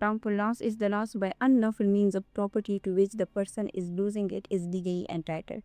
wrongful loss is the loss by unlawful means of property to which the person is losing it is legally entitled।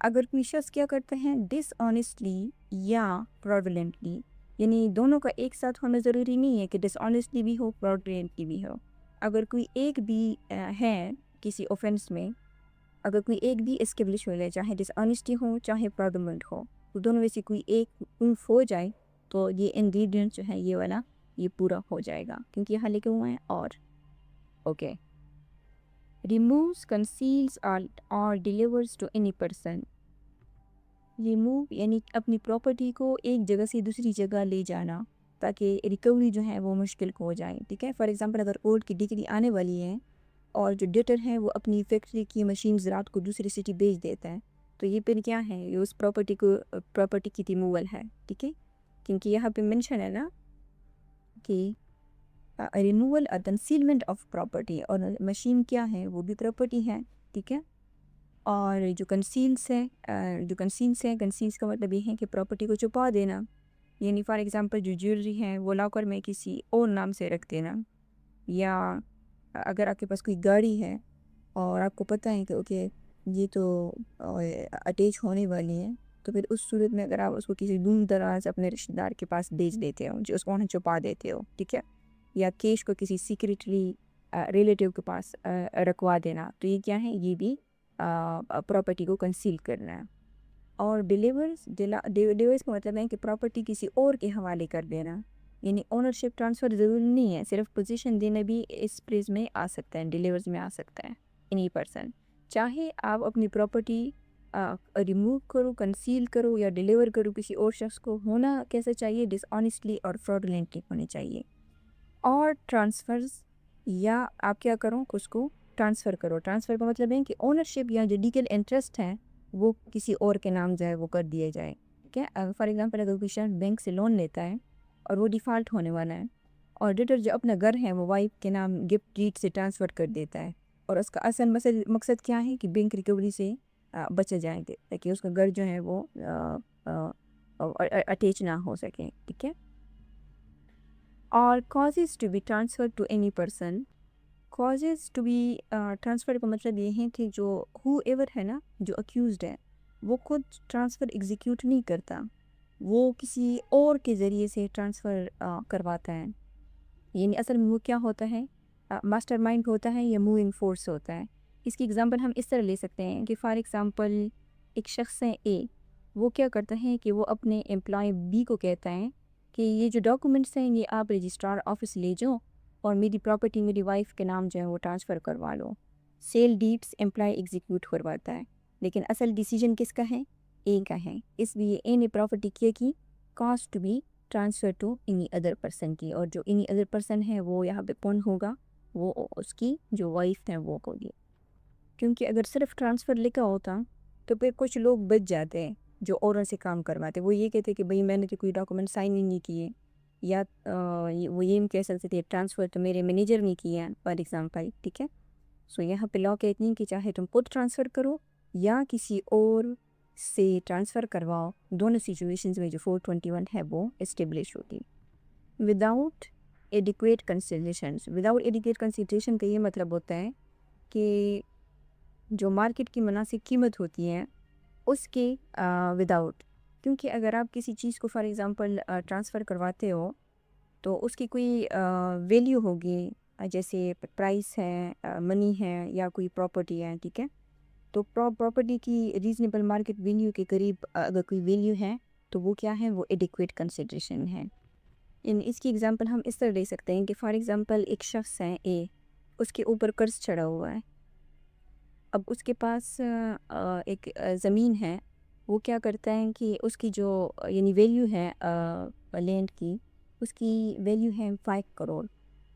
اگر کوئی شخص کیا کرتا ہے ڈس honestly یا fraudulently، یعنی دونوں کا ایک ساتھ ہونا ضروری نہیں ہے کہ ڈس آنیسٹلی بھی ہو fraudulently بھی ہو، اگر کوئی ایک بھی ہے کسی اوفینس میں، اگر کوئی ایک بھی اسٹیبلش ہو جائے، چاہے ڈس آنیسٹی ہو چاہے fraudulent ہو، تو دونوں میں سے کوئی ایک پروف ہو جائے تو یہ انگریڈینٹ جو ہے یہ والا یہ پورا ہو جائے گا، کیونکہ یہاں لکھے ہوئے ہیں اور okay removes conceals or delivers to any person. Remove یعنی اپنی پراپرٹی کو ایک جگہ سے دوسری جگہ لے جانا تاکہ ریکوری جو ہے وہ مشکل ہو جائے، ٹھیک ہے۔ فار ایگزامپل اگر کورٹ کی ڈگری آنے والی ہے اور جو ڈیٹر ہے وہ اپنی فیکٹری کی مشینز رات کو دوسری سٹی بھیج دیتا ہے، تو یہ پھر کیا ہے، یہ اس پراپرٹی کی ریموول ہے، ٹھیک ہے، کیونکہ یہاں پہ مینشن ہے نا کہ ریموول اور کنسیلمنٹ آف پراپرٹی، اور مشین کیا ہے وہ بھی پراپرٹی ہے، ٹھیک ہے۔ اور جو کنسیلس ہے کنسیلس کا مطلب یہ ہے کہ پراپرٹی کو چھپا دینا، یعنی فار ایگزامپل جو جیولری ہے وہ لاکر میں کسی اور نام سے رکھ دینا، یا اگر آپ کے پاس کوئی گاڑی ہے اور آپ کو پتہ ہے کہ اوکے یہ تو اٹیچ ہونے والی ہے، تو پھر اس صورت میں اگر آپ اس کو کسی دور دراز اپنے رشتہ دار کے پاس بھیج دیتے ہو جو اس کو وہاں چھپا دیتے ہو، ٹھیک ہے، یا کیش کو کسی سیکریٹلی ریلیٹیو کے پاس رکھوا دینا، تو یہ کیا ہے، یہ بھی پراپرٹی کو کنسیل کرنا ہے۔ اور ڈیلیورز کا مطلب ہے کہ پراپرٹی کسی اور کے حوالے کر دینا، یعنی اونرشپ ٹرانسفر ضروری نہیں ہے، صرف پوزیشن دینا بھی اس پریز میں آ سکتا ہے، ڈیلیورز میں آ سکتا ہے، اینی پرسن چاہے آپ اپنی پراپرٹی ریموو کرو، کنسیل کرو یا ڈیلیور کرو کسی اور شخص کو، ہونا کیسا چاہیے، ڈس آنیسٹلی اور fraudulently ہونے چاہیے۔ اور ٹرانسفرز، یا آپ کیا کرو اس کو ٹرانسفر کرو، ٹرانسفر کا مطلب ہے کہ اونرشپ یا جو لیگل انٹرسٹ ہے وہ کسی اور کے نام جو ہے وہ کر دیے جائے، ٹھیک ہے۔ فار ایگزامپل اگر کوئی شخص بینک سے لون لیتا ہے اور وہ ڈیفالٹ ہونے والا ہے، اور ڈیٹر جو اپنا گھر ہے وہ وائف کے نام گفٹ ڈیڈ سے ٹرانسفر کر دیتا ہے، اور اس کا اصل مقصد کیا ہے کہ بینک ریکوری سے بچا جائیں گے تاکہ اس کا گھر جو ہے وہ اٹیچ نہ ہو سکے، ٹھیک ہے۔ اور causes to be transferred to any person، causes to be transferred کا مطلب یہ ہے کہ جو whoever ہے نا، جو accused ہے، وہ خود ٹرانسفر ایگزیکیوٹ نہیں کرتا، وہ کسی اور کے ذریعے سے ٹرانسفر کرواتا ہے، یعنی اصل میں وہ کیا ہوتا ہے، ماسٹر مائنڈ ہوتا ہے یا موونگ فورس ہوتا ہے۔ اس کی اگزامپل ہم اس طرح لے سکتے ہیں کہ فار ایگزامپل ایک شخص ہے اے، وہ کیا کرتا ہے کہ وہ اپنے امپلائی بی کو کہتا ہے کہ یہ جو ڈاکومنٹس ہیں یہ آپ رجسٹرار آفس لے جاؤ اور میری پراپرٹی میری وائف کے نام جو ہے وہ ٹرانسفر کروا لو۔ سیل ڈیڈس امپلائی ایگزیکیوٹ کرواتا ہے، لیکن اصل ڈیسیجن کس کا ہے، اے کا ہے، اس لیے اے نے پراپرٹی کیا کی cost to be transfer to any other person کی، اور جو اینی ادر پرسن ہے وہ یہاں پہ کون ہوگا، وہ اس کی جو وائف ہے وہ ہوگی، کیونکہ اگر صرف ٹرانسفر لکھا ہوتا تو پھر کچھ لوگ بچ جاتے ہیں جو اوروں سے کام کرواتے، وہ یہ کہتے کہ بھئی میں نے تو کوئی ڈاکومنٹ سائن ہی نہیں کیے، یا وہ یہ کہہ سکتے تھے ٹرانسفر تو میرے مینیجر نے کیا فار ایگزامپل، ٹھیک ہے۔ سو یہاں پہ لا کہتی ہیں کہ چاہے تم خود ٹرانسفر کرو یا کسی اور سے ٹرانسفر کرواؤ، دونوں سچویشنز میں جو 421 ہے وہ اسٹیبلش ہوتی۔ Without adequate considerations, without adequate consideration کا یہ مطلب ہوتا ہے کہ جو مارکیٹ کی مناسب قیمت ہوتی ہے اس کے وداؤٹ، کیونکہ اگر آپ کسی چیز کو فار ایگزامپل ٹرانسفر کرواتے ہو تو اس کی کوئی ویلیو ہوگی، جیسے پرائس ہے، منی ہے، یا کوئی پراپرٹی ہے، ٹھیک ہے، تو پراپرٹی کی ریزنیبل مارکیٹ ویلیو کے قریب اگر کوئی ویلیو ہے تو وہ کیا ہے، وہ ایڈیکویٹ کنسیڈریشن ہے۔ اس کی اگزامپل ہم اس طرح لے سکتے ہیں کہ فار ایگزامپل ایک شخص ہے اے، اس کے اوپر قرض چڑھا ہوا ہے، اب اس کے پاس ایک زمین ہے، وہ کیا کرتا ہے کہ اس کی جو یعنی ویلیو ہے لینڈ کی، اس کی ویلیو ہے 5 کروڑ،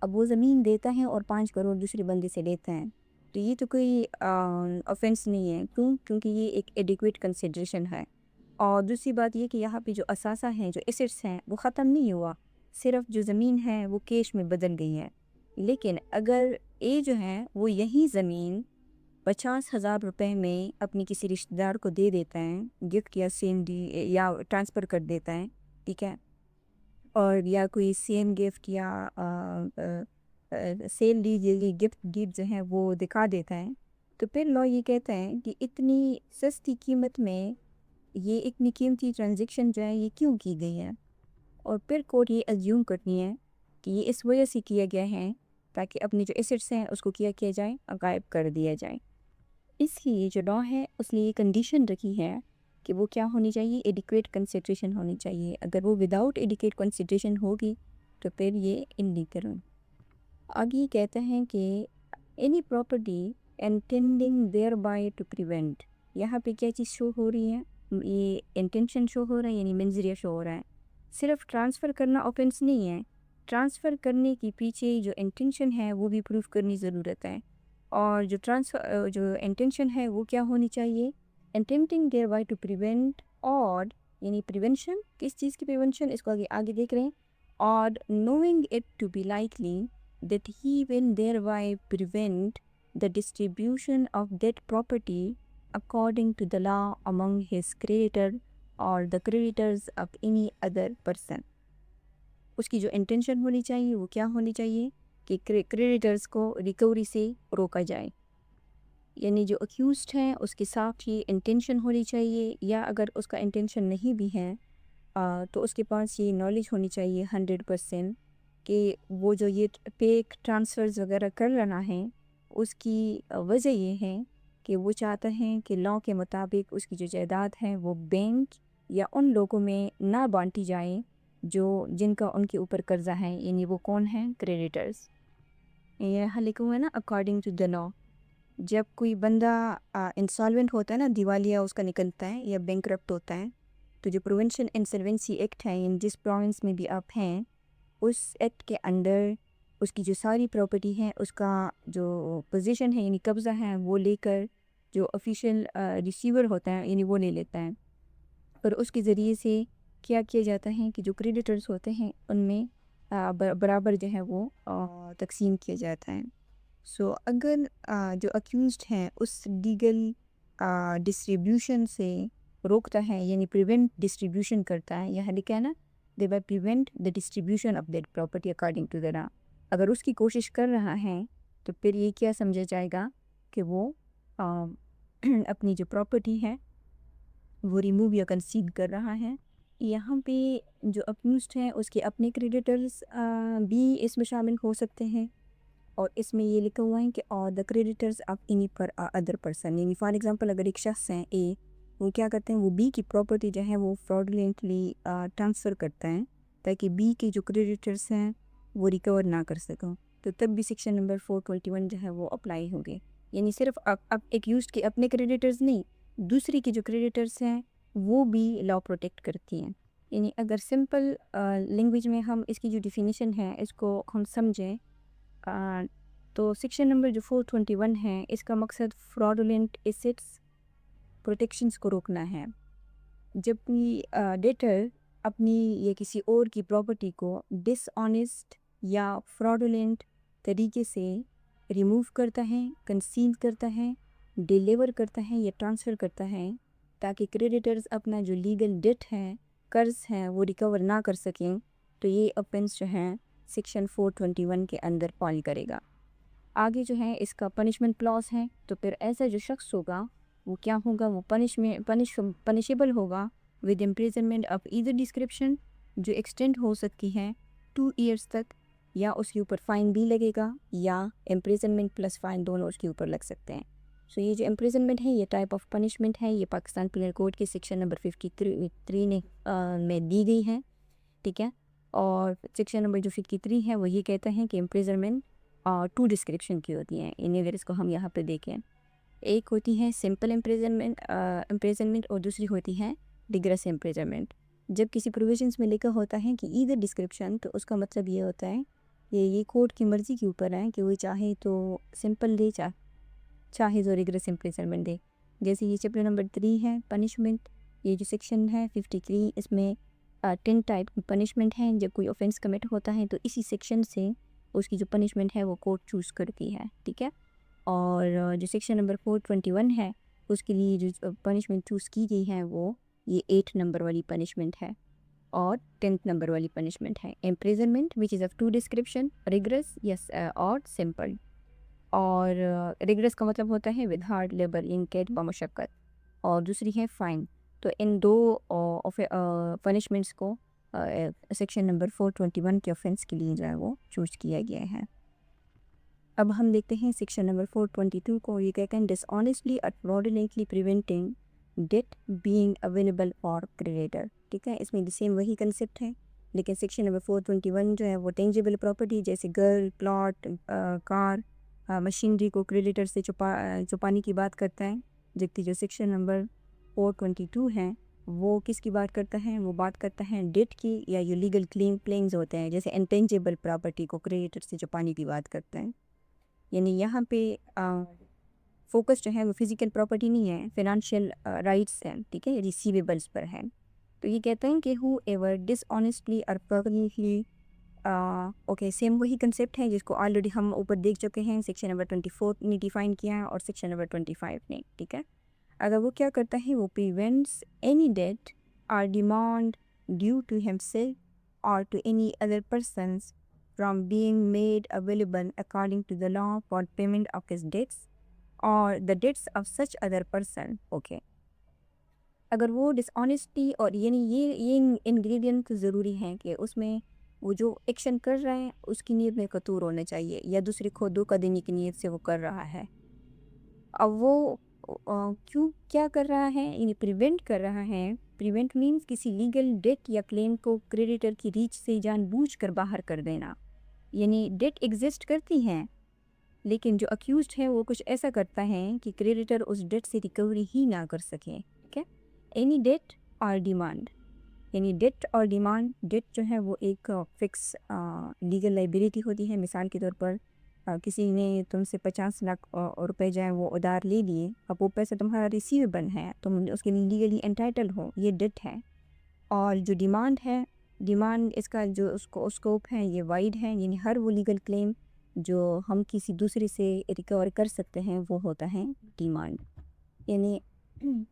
اب وہ زمین دیتا ہے اور 5 کروڑ دوسرے بندے سے لیتا ہے، تو یہ تو کوئی آفینس نہیں ہے، کیونکہ یہ ایک ایڈیکویٹ کنسیڈریشن ہے۔ اور دوسری بات یہ کہ یہاں پہ جو اثاثہ ہیں، جو ایسٹس ہیں، وہ ختم نہیں ہوا، صرف جو زمین ہے وہ کیش میں بدل گئی ہے، لیکن اگر اے جو ہے وہ یہی زمین 50,000 روپے میں اپنی کسی رشتہ دار کو دے دیتا ہے، گفٹ یا سینڈی یا ٹرانسفر کر دیتا ہے، ٹھیک ہے، اور یا کوئی سیم گفٹ یا سیل ڈیڈ گفٹ ڈیڈ جو ہے وہ دکھا دیتا ہے، تو پھر لا یہ کہتا ہے کہ اتنی سستی قیمت میں یہ اتنی قیمتی ٹرانزیکشن جو ہے یہ کیوں کی گئی ہے، اور پھر کورٹ یہ ازیوم کرنی ہے کہ یہ اس وجہ سے کیا گیا ہے تاکہ اپنے جو ایسٹس ہیں اس کو کیا جائے، غائب کر دیا جائے۔ اس لیے جو لا ہے اس لیے یہ کنڈیشن رکھی ہے کہ وہ کیا ہونی چاہیے، ایڈیکویٹ کنسیڈریشن ہونی چاہیے۔ اگر وہ وداؤٹ ایڈیکویٹ کنسیڈریشن ہوگی تو پھر یہ انلیگل۔ آگے یہ کہتا ہے کہ any property intending there by two prevent, یہاں پہ کیا چیز شو ہو رہی ہے، یہ انٹینشن شو ہو رہا ہے، یعنی منظریہ شو ہو رہا ہے۔ صرف ٹرانسفر کرنا اوفنس نہیں ہے، ٹرانسفر کرنے کے پیچھے جو انٹینشن ہے وہ بھی پروف کرنی ضرورت ہے، اور جو انٹینشن ہے وہ کیا ہونی چاہیے، intending there by two prevent, اور یعنی پریونشن، کس چیز کی پریونشن، اس کو آگے دیکھ رہے ہیں، اور knowing it to be likely that he will thereby prevent the distribution of that property according to the law among his creditor or the creditors of any other person۔ اس کی جو انٹینشن ہونی چاہیے وہ کیا ہونی چاہیے کہ کریڈیٹرز کو ریکوری سے روکا جائے، یعنی جو اکیوزڈ ہیں اس کے ساتھ یہ انٹینشن ہونی چاہیے، یا اگر اس کا انٹینشن نہیں بھی ہے تو اس کے پاس یہ نالج ہونی چاہیے 100% کہ وہ جو یہ پیک ٹرانسفرز وغیرہ کر رہا ہے اس کی وجہ یہ ہے کہ وہ چاہتا ہے کہ لا کے مطابق اس کی جو جائیداد ہے وہ بینک یا ان لوگوں میں نہ بانٹی جائے جن کا ان کے اوپر قرضہ ہے، یعنی وہ کون ہیں، کریڈیٹرز۔ یہ یہاں لکھا ہوا ہے نا اکارڈنگ ٹو دا لا۔ جب کوئی بندہ انسالوینٹ ہوتا ہے نا، دیوالیہ اس کا نکلتا ہے یا بینکرپٹ ہوتا ہے، تو جو پروونشن انسلوینسی ایکٹ ہے، یعنی جس پروونس میں بھی آپ ہیں اس ایکٹ کے انڈر اس کی جو ساری پراپرٹی ہے اس کا جو پوزیشن ہے یعنی قبضہ ہے وہ لے کر جو آفیشیل ریسیور ہوتا ہے یعنی وہ لے لیتا ہے، اور اس کے ذریعے سے کیا جاتا ہے کہ جو کریڈیٹرز ہوتے ہیں ان میں برابر جو ہے وہ تقسیم کیا جاتا ہے۔ سو اگر جو اکیوزڈ ہیں اس لیگل ڈسٹریبیوشن سے روکتا ہے، یعنی پریونٹ ڈسٹریبیوشن کرتا ہے، یہاں لکھا ہے نا they will prevent the distribution of that property according to the law، اگر اس کی کوشش کر رہا ہے تو پھر یہ کیا سمجھا جائے گا کہ وہ اپنی جو پراپرٹی ہے وہ ریموو یا کنسیڈ کر رہا ہے۔ یہاں پہ جو اکیوزڈ ہیں اس کے اپنے کریڈیٹرز بھی اس میں شامل ہو سکتے ہیں، اور اس میں یہ لکھا ہوا ہے کہ اور دا کریڈیٹرز آف اینی پر ادر پرسن، یعنی فار ایگزامپل اگر ایک شخص ہیں اے، وہ کیا کرتے ہیں، وہ بی کی پراپرٹی جو ہے وہ فراڈولنٹلی ٹرانسفر کرتا ہے تاکہ بی کے جو کریڈیٹرز ہیں وہ ریکور نہ کر سکوں، تو تب بھی سیکشن نمبر 421 جو ہے وہ اپلائی ہوگی۔ یعنی صرف اب ایکیوزڈ کے اپنے کریڈیٹرز نہیں، دوسری کے جو کریڈیٹرز ہیں وہ بھی لا پروٹیکٹ کرتی ہیں۔ یعنی اگر سمپل لینگویج میں ہم اس کی جو ڈیفینیشن ہے اس کو ہم سمجھیں تو سیکشن نمبر جو 421 ہے اس کا مقصد فراڈولنٹ ایسٹس پروٹیکشنز کو روکنا ہے۔ جب بھی ڈیٹر اپنی یا کسی اور کی پراپرٹی کو ڈس آنیسٹ یا فراڈولنٹ طریقے سے ریموو کرتا ہے، کنسیل کرتا ہے، ڈیلیور کرتا ہے یا ٹرانسفر کرتا ہے تاکہ کریڈیٹرز اپنا جو لیگل ڈیٹ ہے، قرض ہے، وہ ریکور نہ کر سکیں، تو یہ اوفنس جو ہے سیکشن 421 کے اندر فال کرے گا۔ آگے جو ہے اس کا پنشمنٹ کلاس ہے، تو پھر ایسا جو شخص ہوگا وہ کیا ہوگا، وہ پنشیبل ہوگا with imprisonment of either description, جو ایکسٹینڈ ہو سکتی ہے 2 ایئرس تک، یا اس کے اوپر فائن بھی لگے گا یا امپریزنمنٹ پلس فائن دونوں اس کے اوپر لگ سکتے ہیں۔ سو یہ جو امپریزنمنٹ ہے یہ ٹائپ آف پنشمنٹ ہے، یہ پاکستان پینل کوڈ کے سیکشن نمبر 53 میں دی گئی ہے، ٹھیک ہے۔ اور سیکشن نمبر جو 53 ہے وہ یہ کہتا ہے کہ امپریزنمنٹ 2 ڈسکرپشن کی ہوتی ہیں، یعنی اگر اس کو ہم یہاں پہ دیکھیں، ایک ہوتی ہے سمپل امپریزنمنٹ اور دوسری ہوتی ہے ڈگریس امپریزنمنٹ۔ جب کسی پروویژنس میں لکھا ہوتا ہے کہ ایدر ڈسکرپشن، تو اس کا مطلب یہ ہوتا ہے کہ یہ کورٹ کی مرضی کے اوپر ہے کہ وہ چاہے تو سمپل دے، چاہے تو ریگریس امپریزنمنٹ دے۔ جیسے یہ چیپٹر نمبر 3 ہے پنشمنٹ، یہ جو سیکشن ہے 53، اس میں 10 ٹائپ کی پنشمنٹ ہیں۔ جب کوئی اوفینس کمٹ ہوتا ہے تو اسی سیکشن سے اس کی جو پنشمنٹ ہے وہ کورٹ چوز کرتی ہے، ٹھیک ہے۔ اور جو سیکشن نمبر 421 ہے اس کے لیے جو پنشمنٹ چوز کی گئی ہے وہ یہ 8 نمبر والی پنشمنٹ ہے اور 10 نمبر والی پنشمنٹ ہے، imprisonment which is of 2 description, rigorous or simple. اور ریگرس کا مطلب ہوتا ہے ود ہارڈ لیبر ان کیٹ بمشقت، اور دوسری ہے فائن. تو ان دو پنشمنٹس کو سیکشن نمبر 421 کے آفینس کے لیے جو ہے وہ چوز کیا گیا ہے. اب ہم دیکھتے ہیں سیکشن نمبر 422 کو. یہ کہتے ہیں ڈس آنیسٹلی اور fraudulently preventing debt being available for creditor. ٹھیک ہے، اس میں سیم وہی کنسیپٹ ہے، لیکن سیکشن نمبر 421 جو ہے وہ ٹینجیبل پراپرٹی جیسے گھر، پلاٹ، کار، مشینری کو کریڈیٹر سے چھپانے کی بات کرتا ہے، جبکہ جو سیکشن نمبر 422 ہے وہ کس کی بات کرتا ہے؟ وہ بات کرتا ہے ڈیٹ کی، یا جو لیگل کلیمز ہوتے ہیں جیسے انٹینجیبل پراپرٹی کو کریڈیٹر سے چھپانے کی بات کرتا ہے. یعنی یہاں پہ فوکس جو ہے وہ فزیکل پراپرٹی نہیں ہے، فائنانشیل رائٹس ہیں، ٹھیک ہے، ریسیویبلس پر ہے. تو یہ کہتے ہیں کہ ہو ایور ڈس آنیسٹلی اور fraudulently اوکے، سیم وہی کنسیپٹ ہے جس کو آلریڈی ہم اوپر دیکھ چکے ہیں، سیکشن نمبر 24 نے ڈیفائن کیا ہے اور سیکشن نمبر 25 نے. ٹھیک ہے، اگر وہ کیا کرتا ہے، وہ prevents any debt or demand due to himself or to any other persons from being made available according to the law for payment of his debts or the debts of such other person. Okay, اگر وہ ڈس honesty, اور یعنی یہ ingredient ضروری ہیں کہ اس میں وہ جو ایکشن کر رہا ہے اس کی نیت میں قصور ہونا چاہیے، یا دوسرے کو دھوکہ دینے کی نیت سے وہ کر رہا ہے. اب وہ کیا کر رہا ہے؟ یعنی پریونٹ کر رہا ہے. پریونٹ مینس کسی لیگل ڈیٹ یا کلیم کو کریڈیٹر کی ریچ سے جان بوجھ کر باہر کر دینا. یعنی ڈیٹ ایگزسٹ کرتی ہیں، لیکن جو اکیوزڈ ہے وہ کچھ ایسا کرتا ہے کہ کریڈیٹر اس ڈیٹ سے ریکوری ہی نہ کر سکے. ٹھیک ہے، اینی ڈیٹ اور ڈیمانڈ، یعنی ڈیٹ اور ڈیمانڈ. ڈیٹ جو ہے وہ ایک فکس لیگل لائبلٹی ہوتی ہے. مثال کے طور پر کسی نے تم سے 50 لاکھ روپے جو ہے وہ ادھار لے لیے، اب وہ پیسہ تمہارا ریسیویبل ہے، تم اس کے لیے لیگلی انٹائٹل ہو، یہ ڈیٹ ہے. اور جو ڈیمانڈ ہے، ڈیمانڈ اس کا جو اس کو اسکوپ ہے یہ وائڈ ہے، یعنی ہر وہ لیگل کلیم جو ہم کسی دوسرے سے ریکور کر سکتے ہیں وہ ہوتا ہے ڈیمانڈ. یعنی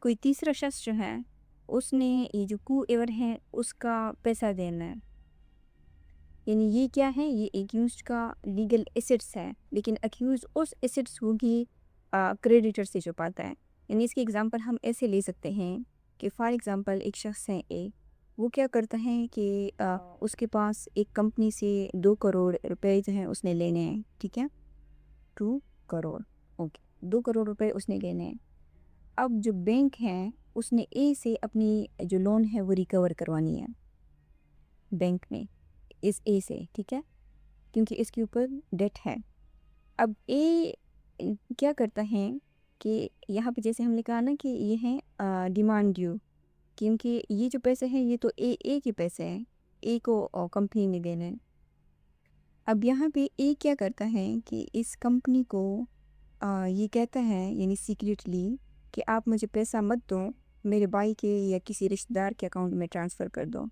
کوئی تیسرا شخص جو ہے اس نے یہ جو کو ایور ہے اس کا پیسہ دینا ہے. یعنی یہ کیا ہے؟ یہ ایکیوزڈ کا لیگل ایسٹس ہے، لیکن ایکیوزڈ اس ایسٹس کو بھی کریڈیٹر سے چھپاتا ہے. یعنی اس کی ایگزامپل ہم ایسے لے سکتے ہیں کہ فار ایگزامپل ایک شخص ہے اے، وہ کیا کرتا ہے کہ اس کے پاس ایک کمپنی سے 2 کروڑ روپے جو ہیں اس نے لینے ہیں. ٹھیک ہے، 2 کروڑ، اوکے، 2 کروڑ روپے اس نے لینے ہیں. اب جو بینک ہے اس نے اے سے اپنی جو لون ہے وہ ریکور کروانی ہے بینک میں، اس اے سے. ٹھیک ہے، کیونکہ اس کے اوپر ڈیٹ ہے. اب اے کیا کرتا ہے کہ یہاں پہ جیسے ہم نے کہا نا کہ یہ ہے ڈیمانڈ ڈیو، کیونکہ یہ جو پیسے ہیں یہ تو اے کے پیسے ہیں، اے کو کمپنی نے دینے ہیں. اب یہاں پہ اے کیا کرتا ہے کہ اس کمپنی کو یہ کہتا ہے یعنی سیکریٹلی کہ آپ مجھے پیسہ مت دو، میرے بھائی کے یا کسی رشتہ دار کے اکاؤنٹ میں ٹرانسفر کر دو.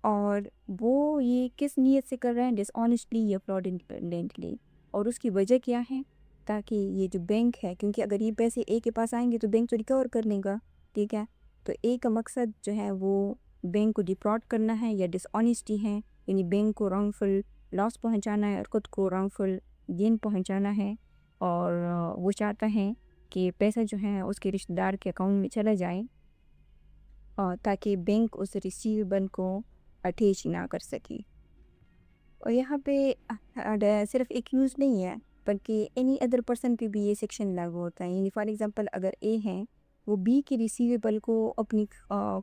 اور وہ یہ کس نیت سے کر رہے ہیں؟ ڈس آنیسٹلی یا fraudulently. اور اس کی وجہ کیا ہے؟ تاکہ یہ جو بینک ہے، کیونکہ اگر یہ پیسے اے کے پاس آئیں گے تو بینک تو ریکور کر لے گا. ٹھیک ہے، تو اے کا مقصد جو ہے وہ بینک کو ڈیفراڈ کرنا ہے یا ڈس آنیسٹی ہے، یعنی بینک کو رانگ فل لاس پہنچانا ہے اور خود کو رانگ فل گین پہنچانا ہے. اور وہ چاہتا ہے کہ پیسہ جو ہے اس کے رشتہ دار کے اکاؤنٹ میں چلا جائے تاکہ بینک اس ریسیویبل کو اٹیچ نہ کر سکی. اور یہاں پہ صرف ایکیوز نہیں ہے بلکہ اینی ادر پرسن پہ بھی یہ سیکشن لاگو ہوتا ہے. یعنی فار ایگزامپل اگر اے ہے وہ بی کے ریسیویبل کو اپنی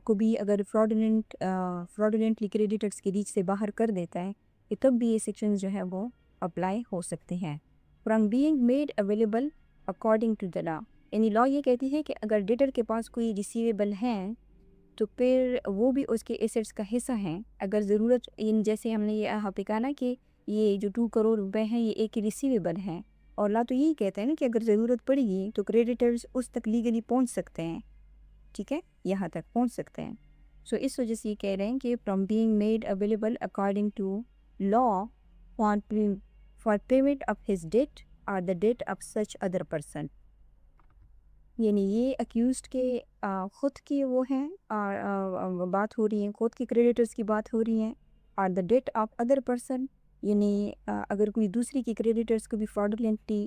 کو بھی اگر fraudulently کریڈیٹرس کی ریچ سے باہر کر دیتا ہے، تب بھی یہ سیکشن جو ہے وہ اپلائی ہو سکتے ہیں. From being made available according to the law, یعنی لا یہ کہتی ہے کہ اگر ڈیٹر کے پاس کوئی ریسیویبل ہے تو پھر وہ بھی اس کے ایسٹس کا حصہ ہیں. اگر ضرورت، جیسے ہم نے یہاں پہ کہا نا کہ یہ جو 2 کروڑ روپے ہیں یہ ایک ریسیویبل ہیں، اور لا تو یہی کہتا ہے نا کہ اگر ضرورت پڑے گی تو کریڈیٹرز اس تک لیگلی پہنچ سکتے ہیں. ٹھیک ہے، یہاں تک پہنچ سکتے ہیں. سو اس وجہ سے یہ کہہ رہے ہیں کہ from being made available according to law for payment of his debt or the debt of such other person. یعنی یہ اکیوزڈ کے خود کی وہ ہیں بات ہو رہی ہیں، خود کے کریڈیٹرز کی بات ہو رہی ہیں، اور the debt of other person, یعنی اگر کوئی دوسری کی کریڈیٹرز کو بھی fraudulently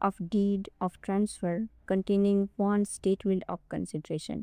of deed of transfer containing one statement of consideration.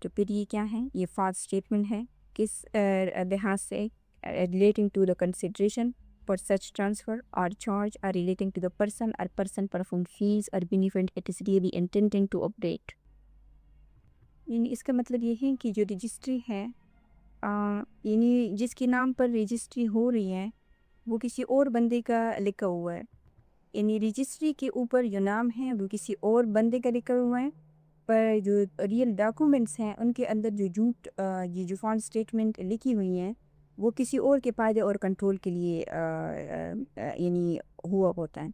تو پھر یہ کیا ہے؟ یہ فالس اسٹیٹمنٹ ہے. کس لحاظ سے؟ Relating to the consideration for such transfer or charge are relating to the person or person performed fees or benefit it is really intending to update. یعنی اس کا مطلب یہ ہے کہ جو رجسٹری ہے یعنی جس کے نام پر رجسٹری ہو رہی ہے وہ کسی اور بندے کا لکھا ہوا ہے. یعنی رجسٹری کے اوپر جو نام ہے وہ کسی اور بندے کا لکھا ہوا ہے، پر جو ریئل ڈاکومنٹس ہیں ان کے اندر جو جھوٹ یہ جو فالس اسٹیٹمنٹ لکھی ہوئی ہیں وہ کسی اور کے فائدے اور کنٹرول کے لیے یعنی ہوا ہوتا ہے.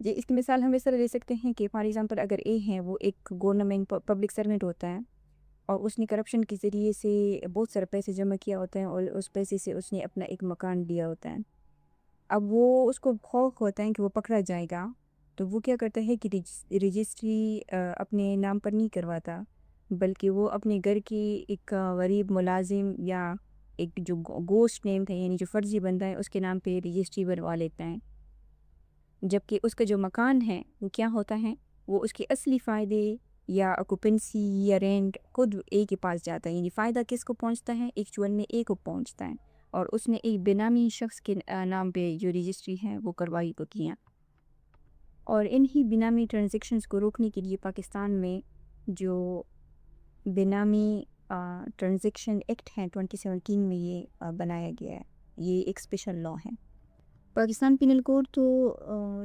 جی اس کی مثال ہم اس طرح لے سکتے ہیں کہ فار ایگزامپل اگر اے ہے وہ ایک گورنمنٹ پبلک سروینٹ ہوتا ہے اور اس نے کرپشن کے ذریعے سے بہت سارے پیسے جمع کیا ہوتا ہے اور اس پیسے سے اس نے اپنا ایک مکان دیا ہوتا ہے. اب وہ اس کو خوف ہوتا ہے کہ وہ پکڑا جائے گا تو وہ کیا کرتا ہے کہ رجسٹری اپنے نام پر نہیں کرواتا بلکہ وہ اپنے گھر کی ایک غریب ملازم یا ایک جو گوسٹ نیم تھا یعنی جو فرضی بندہ ہے اس کے نام پہ رجسٹری بنوا لیتا ہے. جبکہ اس کا جو مکان ہے وہ کیا ہوتا ہے؟ وہ اس کے اصلی فائدے یا آکوپنسی یا رینٹ خود اے کے پاس جاتا ہے. یعنی فائدہ کس کو پہنچتا ہے؟ ایکچوئل میں اے کو پہنچتا ہے اور اس نے ایک بینامی شخص کے نام پہ جو رجسٹری ہے وہ کروائی ہوتی ہیں. اور انہی بینامی ٹرانزیکشنز کو روکنے کے لیے پاکستان میں جو بینامی ٹرانزیکشن ایکٹ ہے 2017 میں یہ بنایا گیا ہے. یہ ایک اسپیشل لا ہے. پاکستان پینل کوڈ تو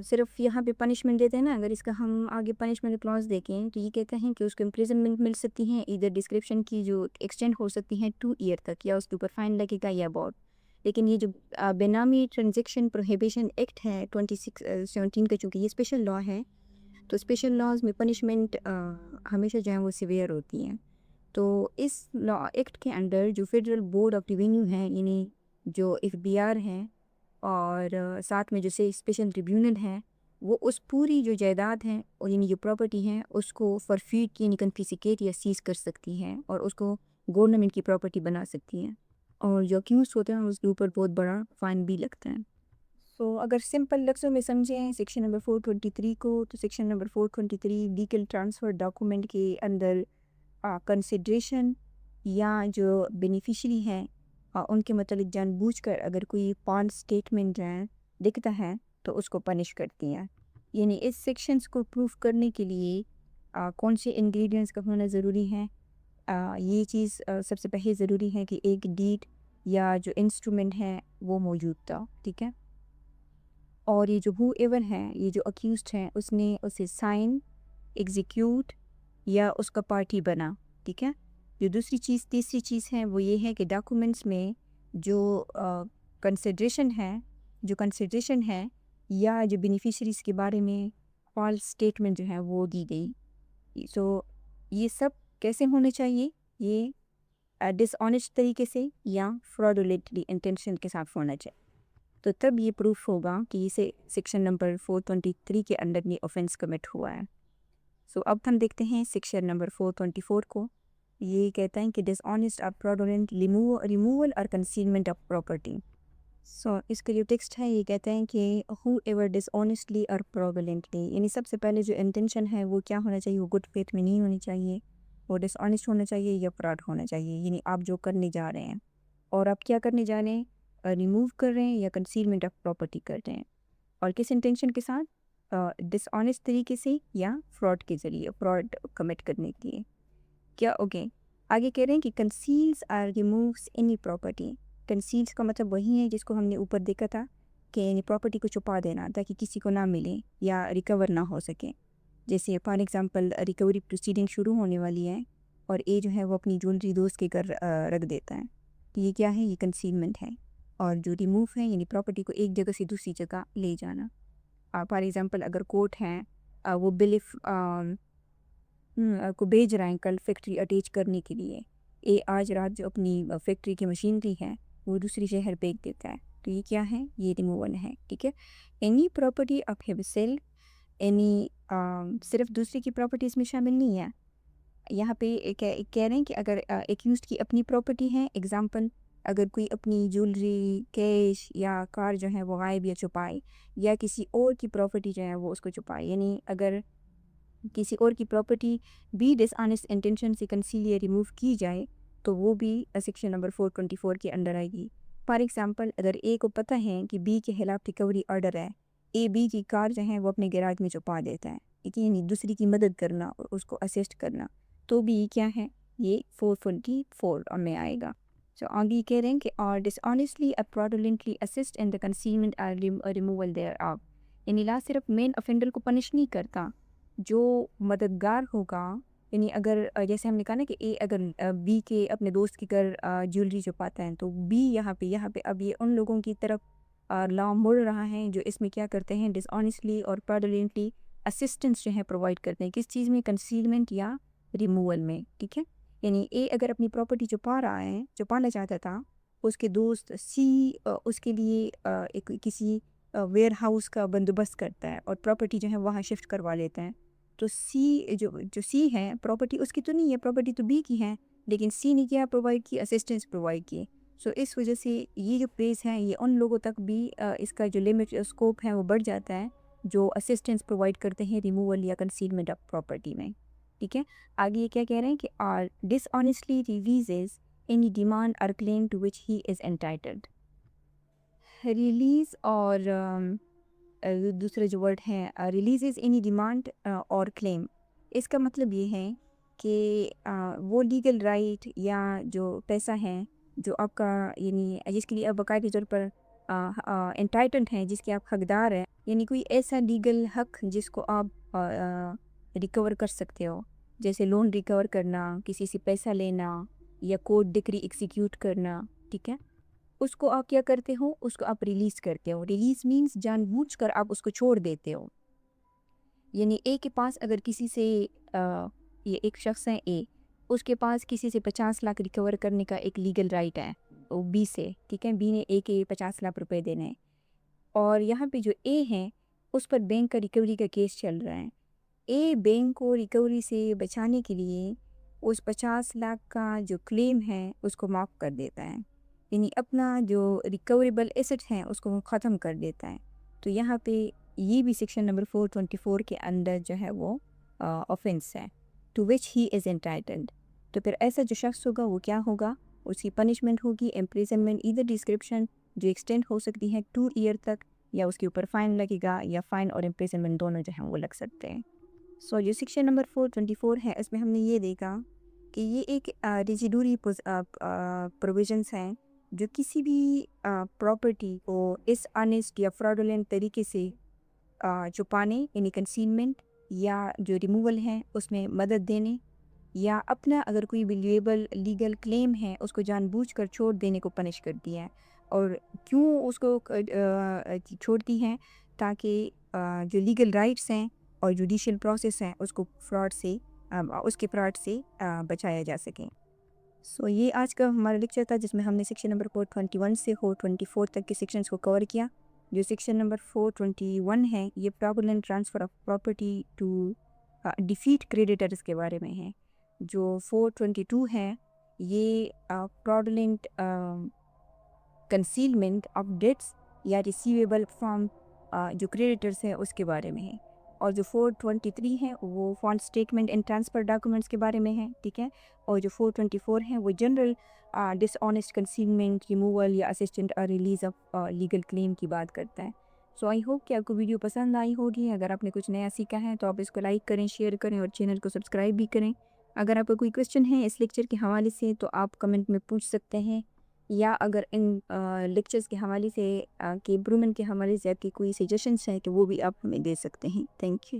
صرف یہاں پہ پنشمنٹ دیتے ہیں نا. اگر اس کا ہم آگے پنشمنٹ کلاس دیکھیں تو یہ کہتے ہیں کہ اس کو امپریزنمنٹ مل سکتی ہیں ادھر ڈسکرپشن کی جو ایکسٹینڈ ہو سکتی ہیں 2 ایئر تک یا اس کے اوپر فائن لگے گا یا اباؤٹ. لیکن یہ جو بینامی ٹرانزیکشن پروہیبیشن ایکٹ ہے 2017 کا چونکہ یہ اسپیشل لا ہے تو اسپیشل لاز میں پنشمنٹ ہمیشہ جو ہے وہ سیویئر ہوتی ہیں. تو اس لا ایکٹ کے انڈر جو فیڈرل بورڈ آف ریونیو ہے یعنی جو FBR ہے اور ساتھ میں جو سے اسپیشل ٹریبیونل ہے وہ اس پوری جو جائیداد ہیں اور یعنی جو پراپرٹی ہیں اس کو فرفیٹ یعنی کنفیسیکیٹ یا سیز کر سکتی ہیں اور اس کو گورنمنٹ کی پراپرٹی بنا سکتی ہیں اور جو اکیوز ہوتے ہیں اس کے اوپر بہت بڑا فائن بھی لگتا ہے. سو اگر سمپل لفظوں میں سمجھیں سیکشن نمبر 423 کو تو section number 423 legal transfer document کے اندر کنسیڈریشن یا جو بینیفیشری ہیں ان کے متعلق جان بوجھ کر اگر کوئی فالس اسٹیٹمنٹ جو ہے دکھتا ہے تو اس کو پنش کرتی ہیں. یعنی اس سیکشنز کو پروف کرنے کے لیے کون سے انگریڈینٹس کا ہونا ضروری ہے؟ یہ چیز سب سے پہلے ضروری ہے کہ ایک ڈیڈ یا جو انسٹرومنٹ ہے وہ موجود تھا. ٹھیک ہے. اور یہ جو ہو ایور ہے یہ جو اکیوزڈ ہے اس نے اسے سائن ایگزیکیوٹ یا اس کا پارٹی بنا. ٹھیک ہے. جو تیسری چیز ہے وہ یہ ہے کہ ڈاکومنٹس میں جو کنسیڈریشن ہے یا جو بینیفیشریز کے بارے میں فالس اسٹیٹمنٹ جو ہے وہ دی گئی. سو یہ سب کیسے ہونے چاہیے؟ یہ ڈس آنیسٹ طریقے سے یا فراڈولنٹلی انٹینشن کے ساتھ ہونا چاہیے. تو تب یہ پروف ہوگا کہ اسے سیکشن نمبر 423 کے اندر یہ آفینس کمٹ ہوا ہے. سو اب ہم دیکھتے ہیں سیکشن نمبر 424 کو. یہ کہتا ہے کہ ڈس آنیسٹ اور فراڈولنٹ ریموول اور کنسیلمنٹ آف پراپرٹی. سو اس کا جو ٹیکسٹ ہے یہ کہتے ہیں کہ ہو ایور ڈس آنیسٹلی اور فراڈولنٹلی یعنی سب سے پہلے جو انٹینشن ہے وہ کیا ہونا چاہیے؟ وہ گڈ فیتھ میں نہیں ہونی چاہیے، وہ ڈس آنیسٹ ہونا چاہیے یا فراڈ ہونا چاہیے. یعنی آپ جو کرنے جا رہے ہیں اور آپ کیا کرنے جا رہے ہیں؟ ریموو کر رہے ہیں یا کنسیلمنٹ آف پراپرٹی کر رہے ہیں اور کس انٹینشن کے ساتھ؟ ڈس آنیسٹ طریقے سے یا فراڈ کے ذریعے، فراڈ کمٹ کرنے کے لیے. کیا اوکے آگے کہہ رہے ہیں کہ کنسیلز آر ریمووز اینی پراپرٹی. کنسیلز کا مطلب وہی ہے جس کو ہم نے اوپر دیکھا تھا کہ یعنی پراپرٹی کو چھپا دینا تاکہ کسی کو نہ ملے یا ریکور نہ ہو سکے. جیسے فار ایگزامپل ریکوری پروسیڈنگ شروع ہونے والی ہے اور اے جو ہے وہ اپنی جولری دوست کے گھر رکھ دیتا ہے تو یہ کیا ہے؟ یہ کنسیلمنٹ ہے. اور جو ریموو ہے یعنی پراپرٹی کو ایک جگہ سے دوسری جگہ لے جانا. فار ایگزامپل اگر کوٹ ہیں وہ بلیف کو بھیج رہے ہیں کل فیکٹری اٹیچ کرنے کے لیے. اے آج رات جو اپنی فیکٹری کی مشینری ہے وہ دوسری شہر بھیج دیتا ہے تو یہ کیا ہے؟ یہ ریموول ہے. ٹھیک ہے. اینی پراپرٹی آف ہم سیلف اینی صرف دوسرے کی پراپرٹیز میں شامل نہیں ہے. یہاں پہ کہہ رہے ہیں کہ اگر ایکیوزڈ کی اپنی پراپرٹی ہے ایگزامپل اگر کوئی اپنی جولری کیش یا کار جو ہے وہ غائب یا چھپائے یا کسی اور کی پراپرٹی جو ہے وہ اس کو چھپائے. یعنی اگر کسی اور کی پراپرٹی بھی ڈس آنیسٹ انٹینشن سے کنسیل یا ریموو کی جائے تو وہ بھی سیکشن نمبر 424 کے انڈر آئے گی. فار ایگزامپل اگر اے کو پتہ ہے کہ بی کے خلاف ریکوری آرڈر ہے، اے بی کی کار جو ہے وہ اپنے گیراج میں چھپا دیتا ہے، ٹھیک ہے، یعنی دوسری کی مدد کرنا اور اس کو اسسٹ کرنا، تو بھی یہ کیا ہے، یہ 424 میں آئے گا. سو آگے یہ کہہ رہے ہیں کہ اور ڈس آنیسٹلی اور fraudulently assist in the concealment or removal thereof، یعنی لا صرف مین offender کو پنش نہیں کرتا، جو مددگار ہوگا، یعنی اگر جیسے ہم نے کہا نا کہ اے اگر بی کے اپنے دوست کی گھر جیولری چھپاتا ہے تو بی یہاں پہ اب یہ ان لوگوں کی طرف لا مڑ رہا ہے جو اس میں کیا کرتے ہیں، ڈس آنیسٹلی اور fraudulently اسسٹنس جو ہے پرووائڈ کرتے ہیں، کس چیز میں، کنسیلمنٹ یا ریموول میں، ٹھیک ہے. یعنی اے اگر اپنی پراپرٹی چھپانا چاہتا تھا، اس کے دوست سی اس کے لیے ایک کسی ویئر ہاؤس کا بندوبست کرتا ہے اور پراپرٹی جو ہے وہاں شفٹ کروا لیتا ہے، تو سی جو سی ہے پراپرٹی اس کی تو نہیں ہے، پراپرٹی تو بی کی ہے، لیکن سی نے کیا پرووائڈ کی، اسسٹنس پرووائڈ کی. سو اس وجہ سے یہ جو پریز ہے یہ ان لوگوں تک بھی اس کا جو لمٹ اسکوپ ہے وہ بڑھ جاتا ہے جو اسسٹنس پرووائڈ کرتے ہیں ریموول یا کنسیلمنٹ آف پراپرٹی میں، ٹھیک ہے. آگے یہ کیا کہہ رہے ہیں کہ or dishonestly releases any demand or claim to which he is entitled. Release اور دوسرے جو ورڈ ہیں ریلیزز اینی ڈیمانڈ اور کلیم، اس کا مطلب یہ ہے کہ وہ لیگل رائٹ یا جو پیسہ ہے جو آپ کا، یعنی جس کے لیے آپ باقاعدہ طور پر انٹائٹلڈ ہیں، جس کے آپ حقدار ہیں، یعنی کوئی ایسا لیگل حق جس کو آپ ریکور کر سکتے ہو، جیسے لون ریکور کرنا، کسی سے پیسہ لینا یا کورٹ ڈکری ایکسیکیوٹ کرنا، ٹھیک ہے، اس کو آپ کیا کرتے ہو، اس کو آپ ریلیز کرتے ہو. ریلیز مینس جان بوجھ کر آپ اس کو چھوڑ دیتے ہو. یعنی اے کے پاس اگر کسی سے یہ ایک شخص ہے اے، اس کے پاس کسی سے 50 لاکھ ریکور کرنے کا ایک لیگل رائٹ ہے وہ بی سے، ٹھیک ہے، بی نے اے کے 50 لاکھ روپے دینے ہیں، اور یہاں پہ جو اے ہے اس پر بینک کا ریکوری کا کیس چل رہا ہے. اے بینک کو ریکوری سے بچانے کے لیے اس 50 لاکھ کا جو کلیم ہے اس کو معاف کر دیتا ہے، یعنی اپنا جو ریکوریبل ایسٹ ہیں اس کو وہ ختم کر دیتا ہے. تو یہاں پہ یہ بھی سیکشن نمبر 424 کے اندر جو ہے وہ آفینس ہے، to which he is entitled. تو پھر ایسا جو شخص ہوگا وہ کیا ہوگا، اس کی پنشمنٹ ہوگی امپریزنمنٹ ایدر ڈسکرپشن جو ایکسٹینڈ ہو سکتی ہے 2 ایئر تک، یا اس کے اوپر فائن لگے گا، یا فائن اور امپریزنمنٹ دونوں جو ہیں وہ لگ سکتے ہیں. سو جو سیکشن نمبر 424 ہے اس میں ہم نے یہ دیکھا کہ یہ ایک ریزیڈوری پروویژنس ہیں جو کسی بھی پراپرٹی کو اس آنیسٹ یا فراڈولنٹ طریقے سے چھپانے، یعنی کنسیلمنٹ یا جو ریموول ہے اس میں مدد دینے، یا اپنا اگر کوئی ویلیویبل لیگل کلیم ہے اس کو جان بوجھ کر چھوڑ دینے کو پنش کرتی ہے. اور کیوں اس کو چھوڑتی ہیں، تاکہ جو لیگل رائٹس ہیں اور جوڈیشل پروسیس ہیں اس کو اس کے فراڈ سے بچایا جا سکے. سو یہ آج کا ہمارا لیکچر تھا جس میں ہم نے سیکشن نمبر 421 سے 424 تک کے سیکشنز کو کور کیا. جو سیکشن نمبر 421 ہے یہ fraudulent transfer of property to defeat creditors کے بارے میں ہے. جو 422 ہے یہ fraudulent کنسیلمنٹ آف ڈیٹس یا ریسیویبل فرام جو کریڈیٹرز ہیں اس کے بارے میں ہے. اور جو 423 ہے وہ false statement and transfer documents کے بارے میں ہے، ٹھیک ہے. اور جو 424 ہے وہ جنرل ڈس آنیسٹ کنسیلمنٹ، ریموول یا اسسٹنٹ اور ریلیز آف لیگل کلیم کی بات کرتا ہے. سو آئی ہوپ کہ آپ کو ویڈیو پسند آئی ہوگی. اگر آپ نے کچھ نیا سیکھا ہے تو آپ اس کو لائک کریں، شیئر کریں اور چینل کو سبسکرائب بھی کریں. اگر آپ کو کوئی کویسچن ہے اس لیکچر کے حوالے سے تو آپ کمنٹ میں پوچھ سکتے ہیں، یا اگر ان لیکچرز کے حوالے سے کہ امپرومنٹ کے حوالے سے آپ کی کوئی سجیشنس ہیں کہ وہ بھی آپ ہمیں دے سکتے ہیں. Thank you.